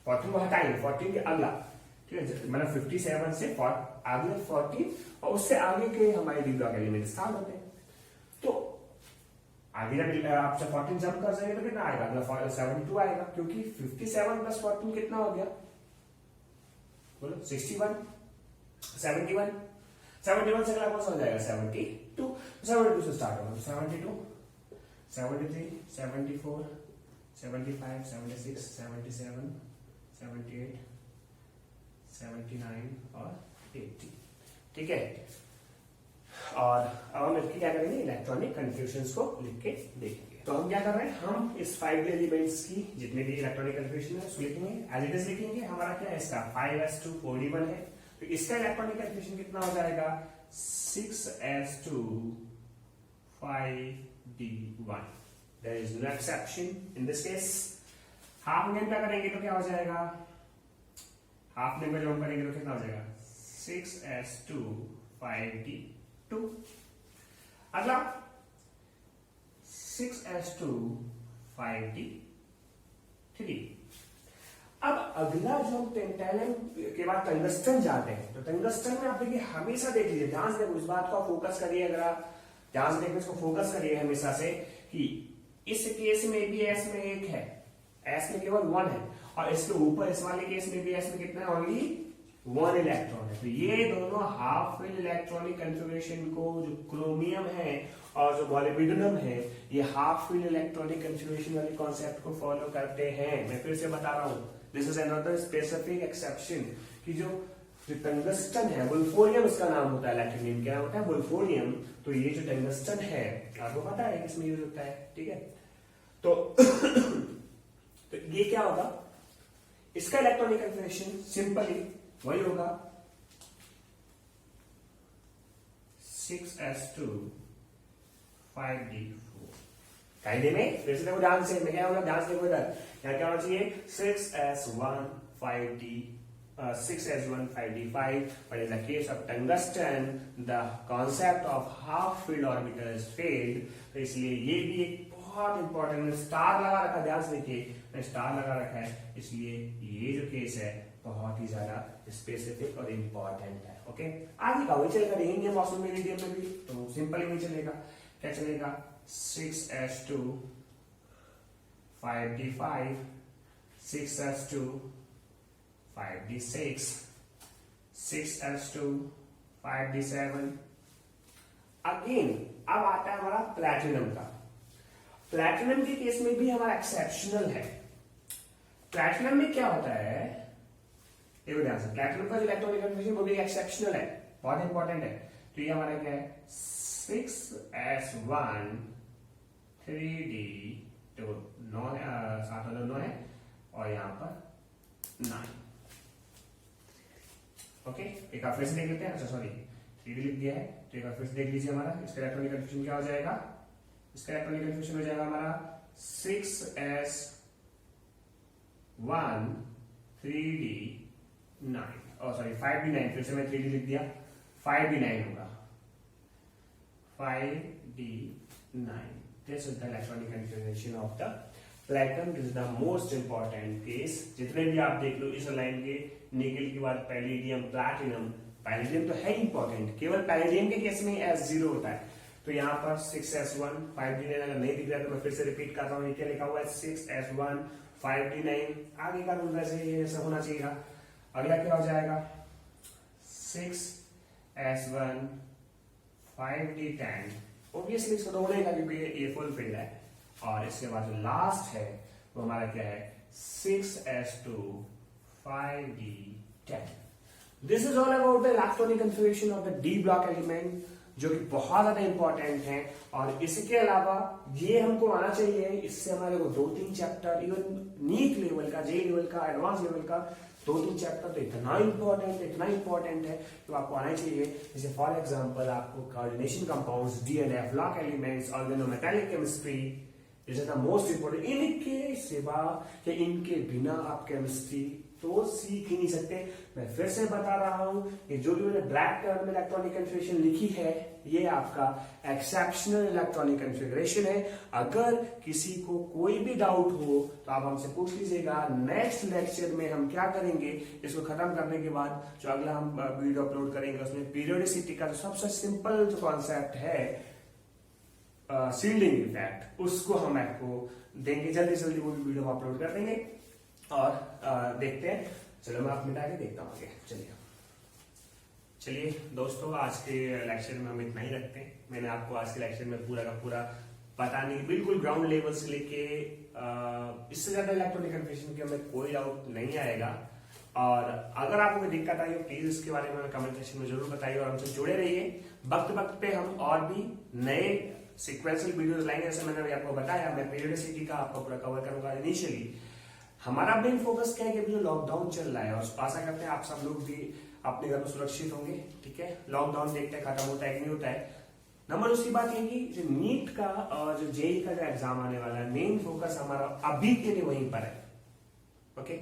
14 को हटाएंगे, 14 के अगला, ठीक है, मतलब 57 से अगले 14 और उससे आगे के हमारे डी ब्लॉक एलिमेंट स्टार्ट होते हैं। तो आगे जब आप 14 जंप कर जाएंगे तो कितना आएगा, अगला 72 आएगा, क्योंकि 57 प्लस 14 कितना हो गया, बोलो 61, 71 से अगला कौन सा हो जाएगा 72 से स्टार्ट होगा, 72, 73, 74, 75, 76, 77, 78, 79 और 80। ठीक है, और अब हम इसकी क्या करेंगे, इलेक्ट्रॉनिक कन्फ्यूजन्स को लिख के देखेंगे। तो हम क्या कर रहे हैं, हम इस 5 एलिमेंट्स की जितने भी इलेक्ट्रॉनिक कन्फ्यूजन है उसको लिखेंगे, एज इट इज लिखेंगे। हमारा क्या है, इसका 5s2 4d1 है, तो इसका इलेक्ट्रॉनिक कन्फ्यूजन कितना हो जाएगा, 6s2 5d1। There is no exception in this case. Half में क्या करेंगे तो क्या हो जाएगा, हाफ में जब हम करेंगे तो कितना हो जाएगा, 6s2 5d2। अगला 6s2 5d3। अब अगला जो हम टेंटेलम के बाद टंगस्टन जाते हैं, तो टंगस्टन में आप देखिए, हमेशा देख लीजिए, ध्यान से उस बात को फोकस करिए, अगर आप ध्यान से देखिए इसको फोकस करिए हमेशा से, कि इस केस में भी एस में 1 है, एस में केवल 1 है, और इसके ऊपर इस वाले केस में भी एस में कितना है, ओनली 1 इलेक्ट्रॉन है। तो ये दोनों हाफ फिल इलेक्ट्रॉनिक कन्फिगरेशन को, जो क्रोमियम है और जो मॉलिब्डेनम है, ये हाफ फिल इलेक्ट्रॉनिक कन्फिगरेशन वाले कॉन्सेप्ट को फॉलो करते हैं। मैं फिर से बता रहा हूं, this is another specific exception, कि जो टंगस्टन है, वुल्फोरियम इसका नाम होता है, लैटिन नेम क्या होता है, वुल्फोरियम। तो ये जो टंगस्टन है, आपको पता है किसमें यूज होता है, ठीक है। तो तो ये क्या होगा, इसका इलेक्ट्रॉनिक कन्फिगरेशन सिंपली वही होगा, 6s2 5d4। कायदे में फिर से देखो ध्यान से, मैं क्या होगा, ध्यान से देखो इधर, यहाँ क्या होना चाहिए, 6s1 5d5, but in the case of tungsten the concept of half filled orbital is failed। तो इसलिए ये भी एक बहुत इंपॉर्टेंट, स्टार लगा रखा, ध्यान से देखिए स्टार लगा रखा है, इसलिए ये जो केस है बहुत ही ज्यादा स्पेसिफिक और इम्पोर्टेंट है। ओके, आगे का वही चलेगा, रहेंगे मौसम में मीडियम में भी तो सिंपल ही चलेगा। क्या चलेगा? 6s2 5d5 6s2 5d6 6s2 5d7। Again अब आता है हमारा प्लैटिनम का। प्लैटिनम के केस में भी हमारा एक्सेप्शनल है। प्लैटिनम में क्या होता है, ये ध्यान से, प्लैटिनम का जो इलेक्ट्रॉनिक कन्फिग्रेशन वो भी एक्सेप्शनल है, बहुत इंपॉर्टेंट है। तो ये हमारा क्या है? 6s1 3d, 9 सात वाला 9 है और यहां पर 9। ओके, एक बार फिर से देख लेते हैं। अच्छा सॉरी, 3d लिख दिया है, तो एक बार फिर से देख लीजिए। हमारा इसका इलेक्ट्रॉनिक कन्फिग्रेशन क्या हो जाएगा? इसका इलेक्ट्रॉनिक कन्फिग्रेशन हो जाएगा हमारा 6s1 3d9, सॉरी 5d9, फिर से मैं 3d लिख दिया, 5d9 होगा, 5d9। This is the electronic configuration of the platinum. This is the most important case. जितने भी आप देख लो इस लाइन के, निकल के बाद पैलेडियम, प्लैटिनम, पैलेडियम तो है इंपॉर्टेंट, केवल पैलेडियम के केस में s0 होता है। तो यहाँ पर 6s1 5d9 अगर नहीं दिख रहा तो मैं फिर से रिपीट करता हूँ, क्या लिखा हुआ है? 6s1 5d9। आगे का रूल वैसे ही ऐसा होना चाहिए। अगला क्या हो जाएगा? 6s1 5d10। ऑब्वियसली इसको तो होने का क्योंकि ये फुल फील्ड है। और इसके बाद जो लास्ट है वो हमारा क्या है? 6s2 5d10। This is all about the electronic configuration of the D block element, जो कि बहुत ज्यादा इंपॉर्टेंट है। और इसके अलावा ये हमको आना चाहिए, इससे हमारे को 2-3 चैप्टर, इवन नीट लेवल का, जे लेवल का, एडवांस लेवल का 2-3 चैप्टर तो इतना इंपॉर्टेंट है तो आपको आना चाहिए। जैसे फॉर एग्जांपल आपको coordination compounds, DNF, lock elements, organometallic chemistry, this is the most important. इनके सिवा या इनके बिना आप केमिस्ट्री तो सीख ही नहीं सकते। मैं फिर से बता रहा हूं कि जो भी मैंने ब्लैक कलर में इलेक्ट्रॉनिक कन्फिग्रेशन लिखी है, ये आपका एक्सेप्शनल इलेक्ट्रॉनिक कन्फिग्रेशन है। अगर किसी को कोई भी डाउट हो तो आप हमसे पूछ लीजिएगा। नेक्स्ट लेक्चर में हम क्या करेंगे, इसको खत्म करने के बाद जो अगला हम वीडियो अपलोड करेंगे उसमें पीरियोडिसिटी का जो सबसे सिंपल जो कॉन्सेप्ट है, शील्डिंग इफेक्ट, उसको हम आपको देंगे। जल्दी जल्दी वो वीडियो हम अपलोड कर देंगे और देखते हैं। चलो मैं आप मिटा के देखता हूँ आगे। चलिए दोस्तों, आज के लेक्चर में हम इतना ही रखते हैं। मैंने आपको आज के लेक्चर में पूरा का पूरा पता नहीं, बिल्कुल ग्राउंड लेवल से लेके इससे ज्यादा इलेक्ट्रॉनिक कन्फिग्रेशन के हमें कोई डाउट नहीं आएगा। और अगर आपको कोई दिक्कत आई हो प्लीज इसके बारे में कमेंट सेक्शन में जरूर बताइए और हमसे जुड़े रहिए। वक्त वक्त पे हम और भी नए सिक्वेंशियल वीडियोस लाएंगे। जैसे मैंने अभी आपको बताया, मैं पीरियोडिसिटी का आपको पूरा कवर करूंगा। इनिशियली हमारा मेन फोकस क्या है कि अभी जो लॉकडाउन चल रहा है, और आशा करते हैं आप सब लोग भी अपने घर में सुरक्षित होंगे। ठीक है, लॉकडाउन देखते हैं खत्म होता है कि नहीं होता है। नंबर दूसरी बात है कि जो नीट का और जो जेई का जो एग्जाम आने वाला है, मेन फोकस हमारा अभी के लिए वहीं पर है। ओके,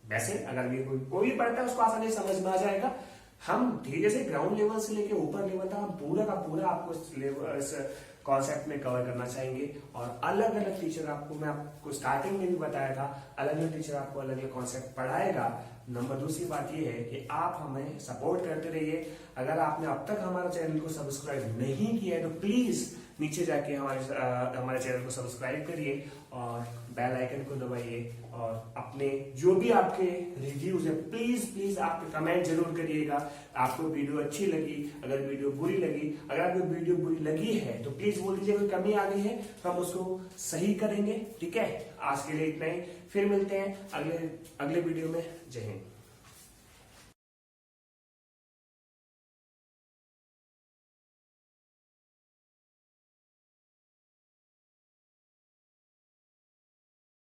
वैसे अगर भी कोई भी पढ़ता है उसको आसानी से समझ में आ जाएगा। हम धीरे से ग्राउंड लेवल से लेके ऊपर लेवल तक हम पूरा का पूरा आपको इस कॉन्सेप्ट में कवर करना चाहेंगे। और अलग अलग टीचर आपको, मैं आपको स्टार्टिंग में भी बताया था, अलग अलग टीचर आपको अलग अलग कॉन्सेप्ट पढ़ाएगा। नंबर दूसरी बात ये है कि आप हमें सपोर्ट करते रहिए। अगर आपने अब तक हमारे चैनल को सब्सक्राइब नहीं किया है तो प्लीज नीचे जाके हमारे चैनल को सब्सक्राइब करिए और बेल आइकन को दबाइए। और अपने जो भी आपके रिव्यूज है प्लीज आप कमेंट जरूर करिएगा। आपको वीडियो अच्छी लगी, अगर वीडियो बुरी लगी, अगर आपको वीडियो बुरी लगी है तो प्लीज बोल दीजिए कोई कमी आ गई है तो हम उसको सही करेंगे। ठीक है, आज के लिए इतना ही, फिर मिलते हैं अगले वीडियो में। जय हिंद।